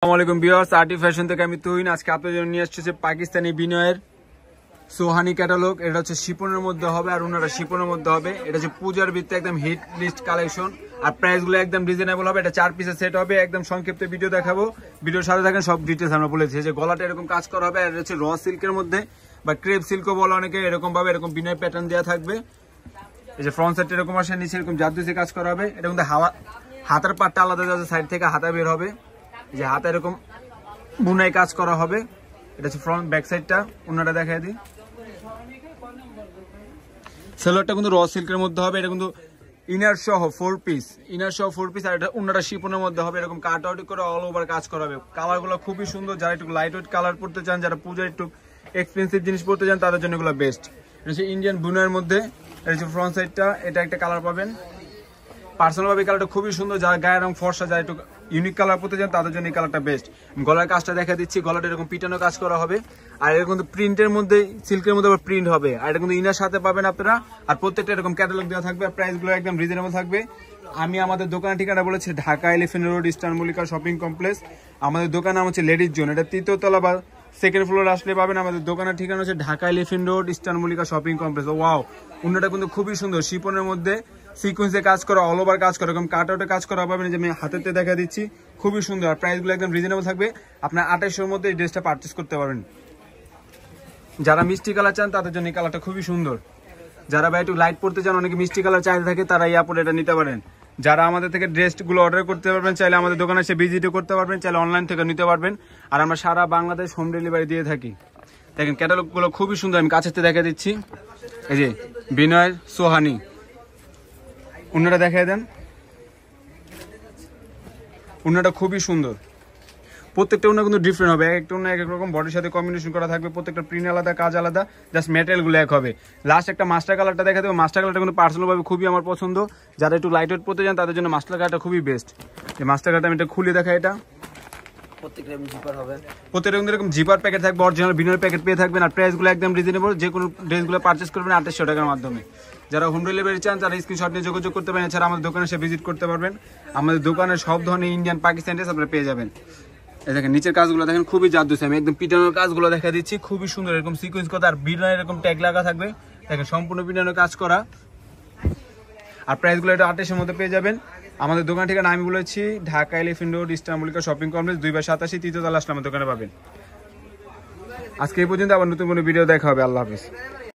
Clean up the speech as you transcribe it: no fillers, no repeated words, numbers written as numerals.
আসসালামু আলাইকুম viewers, RT fashion থেকে আমি তুহিন। আজকে আপনাদের জন্য নিয়ে আসছে পাকিস্তানি বিনয়ের সোহানি ক্যাটালগ। এটা হচ্ছে শিপনের মধ্যে হবে আর ওনারা শিপনের মধ্যে হবে। এটা হচ্ছে পূজার ভিত্তিতে একদম হিট লিস্ট কালেকশন আর প্রাইস গুলো একদম রিজনেবল হবে। এটা 4 পিসের সেট হবে। একদম সংক্ষিপ্ত ভিডিও দেখাবো, ভিডিওর সাথে থাকেন, সব ডিটেলস আমরা বলেছি। যে গলাটা এরকম কাজ করা হবে, আর এটা হচ্ছে র সিল্কের মধ্যে বা ক্রেপ সিল্কও বলে অনেকে, এরকম ভাবে এরকম বিনয় প্যাটার্ন দেওয়া থাকবে। এই যে ফ্রন্ট সাইড এরকম আসে, নিচে এরকম জাদুসি কাজ করা হবে। এটা কিন্তু হাতার পাটটা আলাদা যাচ্ছে, সাইড থেকে হাতা বের হবে। যে হাতে এরকম বুনাই কাজ করা হবে। এটা হচ্ছে ফ্রন্ট ব্যাক সাইডটা, ওনাটা দেখাই দিই। সেলোয়ারটা কিন্তু র সিল্কের মধ্যে হবে। এটা কিন্তু ইনার সহ 4 পিস, আর এটা ওনাটা শিপনের মধ্যে হবে। এরকম কাট আউট করে অল ওভার কাজ করা হবে। কালারগুলো খুবই সুন্দর। যারা একটু লাইট ওয়েট কালার পড়তে চান, যারা পূজার একটু এক্সপেন্সিভ জিনিস পড়তে চান, তাদের জন্য এগুলো বেস্ট। এটা হচ্ছে ইন্ডিয়ান বুনার মধ্যে। এটা হচ্ছে ফ্রন্ট সাইডটা, এটা একটা কালার পাবেন। পার্সোনাল ভাবে কালারটা খুবই সুন্দর। যারা গায়ের রং ফর্সা, যারা একটু ইউনিক কালার পড়তে চান, তাদের জন্য এই কালারটা বেস্ট। গলার কাজটা দেখা দিচ্ছি। গলাটা এরকম পিটানো কাজ করা হবে। আর এরকম প্রিন্টের মধ্যে, সিল্কের মধ্যে আবার প্রিন্ট হবে। আর এটা কিন্তু ইনার সাথে পাবেন আপনারা। আর প্রত্যেকটা এরকম ক্যাটালগ দেওয়া থাকবে। প্রাইস গুলো একদম রিজনেবল থাকবে। আমি আমাদের দোকানের ঠিকানা বলেছি Dhaka elephant road, eastern Mallika shopping complex. আমাদের দোকান নাম হচ্ছে লেডিস জোন। এটা 3য় তলা বা 2nd ফ্লোর আসলে পাবেন। আমাদের দোকানের ঠিকানা হচ্ছে Dhaka elephant road, eastern Mallika shopping complex. Wow, উন্নটা কিন্তু খুবই সুন্দর। শিপনের মধ্যে সিকোয়েন্সে কাজ করা, অল ওভার কাজ করা, এরকম কাট আউটে কাজ করা পাবেন। যে আমি হাতেতে দেখা দিচ্ছি, খুবই সুন্দর। আর প্রাইস গুলো একদম রিজনেবল থাকবে। আপনার 2800-এর মধ্যে এই ড্রেসটা পারচেস করতে পারবেন। যারা মিষ্টি কালার চান, তাদের জন্য এই কালারটা খুবই সুন্দর। যারা ভাই একটু লাইট পড়তে চান, অনেকে মিষ্টি কালার চাইতে থাকে, তারা এই আপরে এটা নিতে পারেন। যারা আমাদের থেকে ড্রেসগুলো অর্ডার করতে পারবেন, চাইলে আমাদের দোকানে এসে ভিজিটও করতে পারবেন, চাইলে অনলাইন থেকে নিতে পারবেন। আর আমরা সারা বাংলাদেশ হোম ডেলিভারি দিয়ে থাকি। দেখেন ক্যাটালগুলো খুবই সুন্দর। আমি কাছের থেকে দেখে দিচ্ছি। এই যে বিনয়ের সোহানি, উন্নটা দেখাই দেন। উন্নটা খুবই সুন্দর। প্রত্যেকটা উন্না কিন্তু ডিফারেন্ট হবে। একটা উন্না এক এক রকম বডির সাথে কম্বিনেশন করা থাকবে। প্রত্যেকটা প্রিন্ট আলাদা, কাজ আলাদা, জাস্ট ম্যাটেরিয়াল গুলো এক হবে। লাস্ট একটা মাস্টার কালারটা দেখা দেবো। মাস্টার কালারটা কিন্তু পার্সোনাল ভাবে খুবই আমার পছন্দ। যারা একটু লাইট ওয়েট পড়তে চান, তাদের জন্য মাস্টার কালারটা খুবই বেস্ট। এই মাস্টার কালারটা আমি এটা খুলে দেখাই। এটা প্রত্যেকটা কিন্তু এরকম জিপার প্যাকেট থাকবে, অরিজিনাল বিনয়ের প্যাকেট পেয়ে থাকবেন। আর প্রাইস গুলো একদম রিজনেবল। যে কোনো ড্রেসগুলো পারচেস করবেন 2800 টাকার মাধ্যমে। যারা হোম ডেলিভারি চান, তারা স্ক্রিনশট নিয়ে যোগাযোগ করতে পারেন। এছাড়া আমাদের দোকানে এসে ভিজিট করতে পারবেন। আমাদের দোকানে সব ধরনের ইন্ডিয়ান, পাকিস্তানি ড্রেস আপনারা পেয়ে যাবেন। এই দেখেন নিচের কাজগুলো দেখেন, খুবই জাদুসি। আমি একদম পিটানোর কাজগুলো দেখা দিচ্ছি, খুবই সুন্দর। এরকম সিকোয়েন্স করা আর বিনয়ের এরকম ট্যাগ লাগা থাকবে। দেখেন সম্পূর্ণ পিটানোর কাজ করা। আর প্রাইসগুলো এটা 2800-এর মধ্যে পেয়ে যাবেন। আমাদের দোকান ঠিকানা আমি বলেছি Dhaka elephant road, eastern Mallika shopping complex, 2/87, 3য় তলা আসলে আমার দোকানে পাবেন। আজকে এই পর্যন্ত। আবার নতুন কোনো ভিডিও দেখা হবে। আল্লাহ হাফেজ।